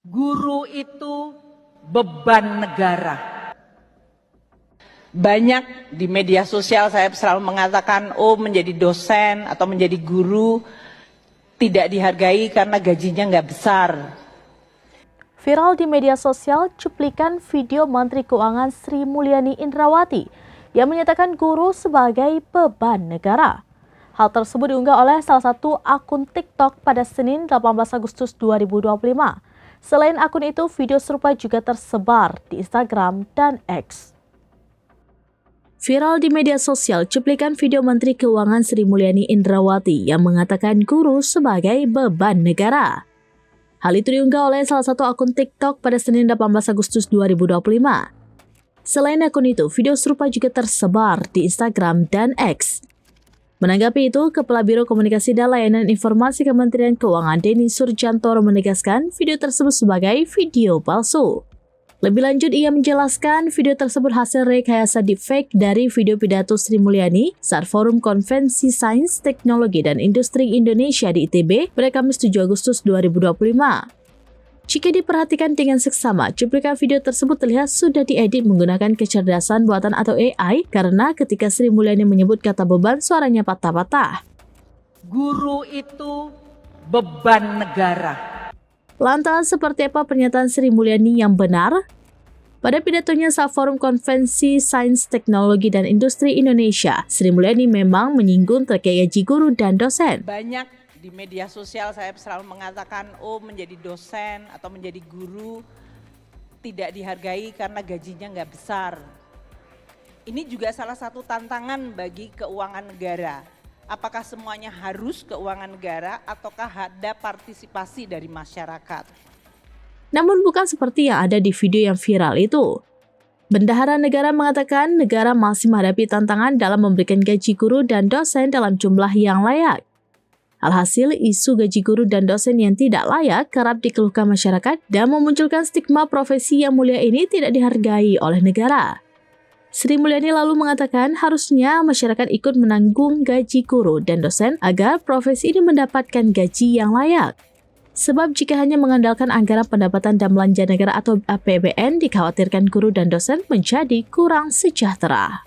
Guru itu beban negara. Banyak di media sosial saya selalu mengatakan, oh menjadi dosen atau menjadi guru tidak dihargai karena gajinya nggak besar. Viral di media sosial cuplikan video Menteri Keuangan Sri Mulyani Indrawati yang menyatakan guru sebagai beban negara. Hal tersebut diunggah oleh salah satu akun TikTok pada Senin 18 Agustus 2025. Selain akun itu, video serupa juga tersebar di Instagram dan X. Viral di media sosial cuplikan video Menteri Keuangan Sri Mulyani Indrawati yang mengatakan guru sebagai beban negara. Hal itu diunggah oleh salah satu akun TikTok pada Senin 18 Agustus 2025. Selain akun itu, video serupa juga tersebar di Instagram dan X. Menanggapi itu, Kepala Biro Komunikasi dan Layanan Informasi Kementerian Keuangan Denny Surjantoro menegaskan video tersebut sebagai video palsu. Lebih lanjut, ia menjelaskan video tersebut hasil rekayasa deepfake dari video pidato Sri Mulyani saat Forum Konvensi Sains, Teknologi, dan Industri Indonesia di ITB pada Kamis 7 Agustus 2025. Jika diperhatikan dengan seksama, cuplikan video tersebut terlihat sudah diedit menggunakan kecerdasan buatan atau AI karena ketika Sri Mulyani menyebut kata beban, suaranya patah-patah. Guru itu beban negara. Lantas, seperti apa pernyataan Sri Mulyani yang benar? Pada pidatonya saat Forum Konvensi Sains, Teknologi, dan Industri Indonesia, Sri Mulyani memang menyinggung terkait gaji guru dan dosen. Banyak di media sosial saya selalu mengatakan, oh menjadi dosen atau menjadi guru tidak dihargai karena gajinya nggak besar. Ini juga salah satu tantangan bagi keuangan negara. Apakah semuanya harus keuangan negara ataukah ada partisipasi dari masyarakat? Namun bukan seperti yang ada di video yang viral itu. Bendahara negara mengatakan negara masih menghadapi tantangan dalam memberikan gaji guru dan dosen dalam jumlah yang layak. Alhasil, isu gaji guru dan dosen yang tidak layak kerap dikeluhkan masyarakat dan memunculkan stigma profesi yang mulia ini tidak dihargai oleh negara. Sri Mulyani lalu mengatakan harusnya masyarakat ikut menanggung gaji guru dan dosen agar profesi ini mendapatkan gaji yang layak. Sebab jika hanya mengandalkan anggaran pendapatan dan belanja negara atau APBN, dikhawatirkan guru dan dosen menjadi kurang sejahtera.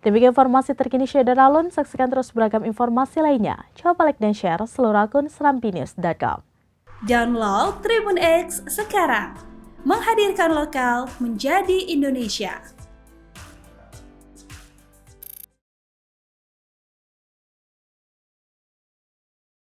Demikian informasi terkini Syeda Alun, saksikan terus beragam informasi lainnya. Coba like dan share seluruh akun serambinews.com. Download Tribun X sekarang, menghadirkan lokal menjadi Indonesia.